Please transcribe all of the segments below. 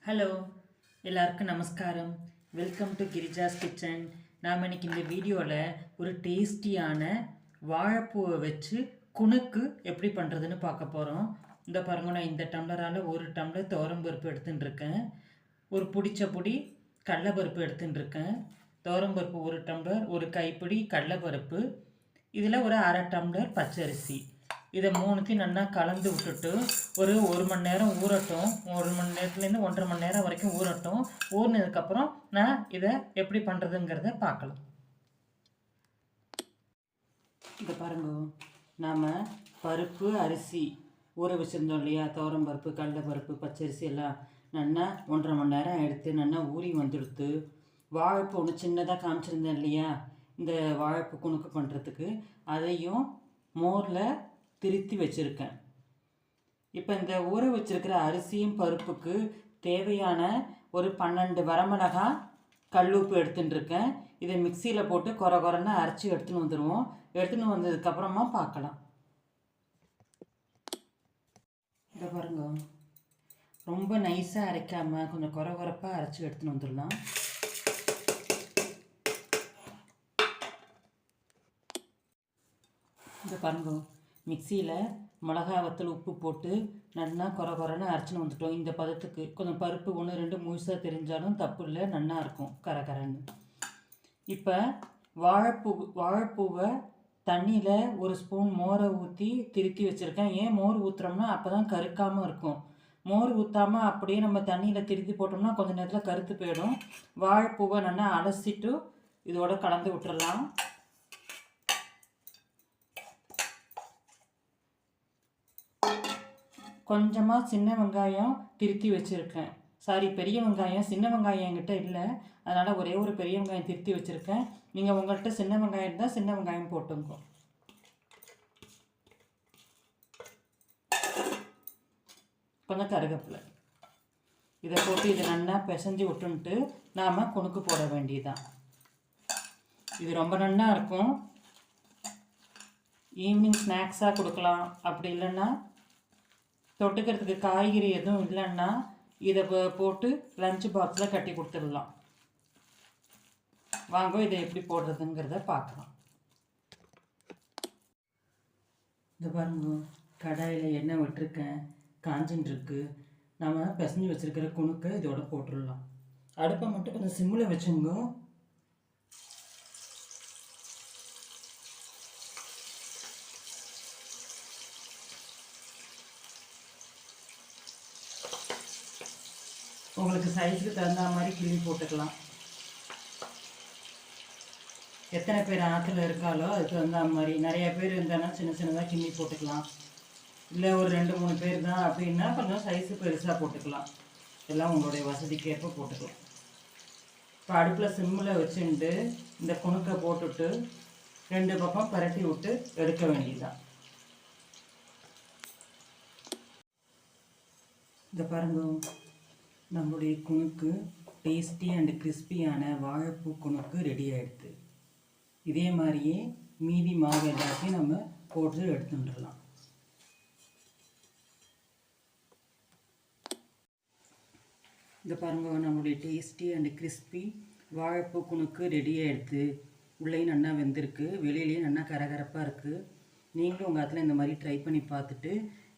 Hello, எல்லாருக்கும் நமஸ்காரம். Welcome to Girija's kitchen. நாம் இன்னைக்கு இந்த வீடியோவில் ஒரு டேஸ்டியான வாழைப்பூவை வச்சு குணுக்கு எப்படி பண்ணுறதுன்னு பார்க்க போகிறோம். இந்த பாருங்க, நான் இந்த டம்ளரால் ஒரு டம்ளர் துவரம்பருப்பு எடுத்துன்னு இருக்கேன். ஒரு பிடிச்ச பொடி கடலைப்பருப்பு எடுத்துன்னு இருக்கேன். துவரம்பருப்பு ஒரு டம்ளர், ஒரு கைப்பிடி கடலைப்பருப்பு, இதில் ஒரு அரை டம்ளர் பச்சரிசி. இதை மூணுத்தையும் நல்லா கலந்து விட்டுட்டு ஒரு மணி நேரம் ஊறட்டும். 1 மணி நேரத்துலேருந்து 1.5 மணி நேரம் வரைக்கும் ஊறட்டும். ஊறினதுக்கப்புறம் நான் இதை எப்படி பண்ணுறதுங்கிறத பார்க்கலாம். இதை பாருங்க, நாம் பருப்பு அரிசி ஊற வச்சுருந்தோம் இல்லையா, துவரம்பருப்பு கடலைப்பருப்பு பச்சரிசி எல்லாம் நல்லா 1.5 மணி நேரம் எடுத்து நல்லா ஊறி வந்துடுத்து. வாழைப்பூ ஒன்று சின்னதாக காமிச்சிருந்தேன் இல்லையா, இந்த வாழைப்பூ குணுக்கு பண்ணுறதுக்கு, அதையும் மோரில் திருத்தி வச்சுருக்கேன். இப்போ இந்த ஊற வச்சுருக்கிற அரிசியும் பருப்புக்கு தேவையான ஒரு 12 வரமிளகாய் கல்லுப்பு எடுத்துகிட்டு இருக்கேன். இதை மிக்சியில் போட்டு கொரன்னு அரைச்சி எடுத்துன்னு வந்துடுவோம். எடுத்துன்னு வந்ததுக்கப்புறமா பார்க்கலாம். இதை பாருங்க, ரொம்ப நைஸாக அரைக்காமல் கொஞ்சம் கொரப்பாக அரைச்சி எடுத்துன்னு வந்துடலாம். இதை பாருங்க, மிக்சியில் மிளகா வத்தல் உப்பு போட்டு நல்லா கொரன்னு அரைச்சின்னு வந்துட்டோம். இந்த பதத்துக்கு கொஞ்சம் பருப்பு 1-2 முழுசாக தெரிஞ்சாலும் தப்பு இல்லை, நல்லா இருக்கும் கரன்னு. இப்போ வாழைப்பூவை தண்ணியில் ஒரு ஸ்பூன் மோரை ஊற்றி திருத்தி வச்சுருக்கேன். ஏன் மோர் ஊற்றுறோம்னா அப்போ தான் கருக்காமல் இருக்கும். மோர் ஊற்றாமல் அப்படியே நம்ம தண்ணியில் திருத்தி போட்டோம்னா கொஞ்சம் நேரத்தில் கருத்து போயிடும். வாழைப்பூவை நல்லா அலசிட்டு இதோட கலந்து விட்டுறலாம். கொஞ்சமாக சின்ன வெங்காயம் திருத்தி வச்சுருக்கேன். பெரிய வெங்காயம், சின்ன வெங்காயம் என்கிட்ட இல்லை, அதனால் ஒரே ஒரு பெரிய வெங்காயம் திருத்தி வச்சுருக்கேன். நீங்கள் உங்கள்கிட்ட சின்ன வெங்காயம் இருந்தால் சின்ன வெங்காயம் போட்டுங்க. கொஞ்சம் கருவேப்பிலை இதை போட்டு இதை நல்லா பிசைஞ்சு விட்டுன்ட்டு நாம் குணுக்கு போட வேண்டியதுதான். இது ரொம்ப நல்லா இருக்கும். ஈவினிங் ஸ்நாக்ஸாக கொடுக்கலாம். அப்படி இல்லைன்னா தொட்டுக்கிறதுக்கு காய்கறி எதுவும் இல்லைன்னா இதை போட்டு லஞ்ச் பாக்ஸில் கட்டி கொடுத்துடலாம். வாங்க இதை எப்படி போடுறதுங்கிறத பார்க்கலாம். இந்த பாருங்க, கடாயில் எண்ணெய் விட்டுருக்கேன், காஞ்சின்னு இருக்கு. நம்ம பிசைஞ்சு வச்சுருக்கிற குணுக்கை இதோட போட்டுடலாம். அடுப்பை மட்டும் கொஞ்சம் சிம்மில் வச்சுங்க. உங்களுக்கு சைஸுக்கு தகுந்த மாதிரி கிள்ளி போட்டுக்கலாம். எத்தனை பேர் ஆற்றுல இருக்காலோ அதுக்கு தகுந்த மாதிரி. நிறைய பேர் இருந்தாங்கன்னா சின்னதாக கிள்ளி போட்டுக்கலாம். இல்லை ஒரு 2-3 பேர் தான் அப்படின்னா கொஞ்சம் சைஸு பெருசாக போட்டுக்கலாம். எல்லாம் உங்களுடைய வசதிக்கேற்ப போட்டுக்கலாம். இப்போ அடுப்பில் சிம்மில் வச்சுட்டு இந்த குணுக்கை போட்டுட்டு 2 பக்கம் பரட்டி விட்டு எடுக்க வேண்டியதுதான். இந்த பாருங்க, நம்மளுடைய குணுக்கு டேஸ்டி அண்ட் கிறிஸ்பியான வாழைப்பூ குணுக்கு ரெடி ஆகிடுது. இதே மாதிரியே மீதி மாவு எல்லாத்தையும் நம்ம போட்டு எடுத்துட்டுலாம். இந்த பாருங்க, நம்மளுடைய டேஸ்டி அண்ட் கிறிஸ்பி வாழைப்பூ குணுக்கு ரெடி ஆகிடுது. உள்ளேயும் நல்லா வெந்திருக்கு, வெளியிலேயும் நல்லா கரகரப்பாக இருக்குது. நீங்களும் உங்கள் இடத்துல இந்த மாதிரி ட்ரை பண்ணி பார்த்துட்டு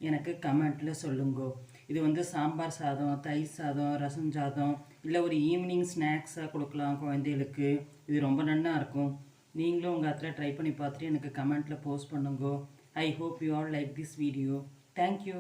எனக்கு கமெண்ட்டில் சொல்லுங்க. இது சாம்பார் சாதம், தயிர் சாதம், ரசம் சாதம், இல்லை ஒரு ஈவினிங் ஸ்நாக்ஸாக கொடுக்கலாம் குழந்தைகளுக்கு. இது ரொம்ப நல்லா இருக்கும். நீங்களும் உங்கள் இடத்துல ட்ரை பண்ணி பார்த்துட்டு எனக்கு கமெண்ட்டில் போஸ்ட் பண்ணுங்க. I hope you all like this video. Thank you.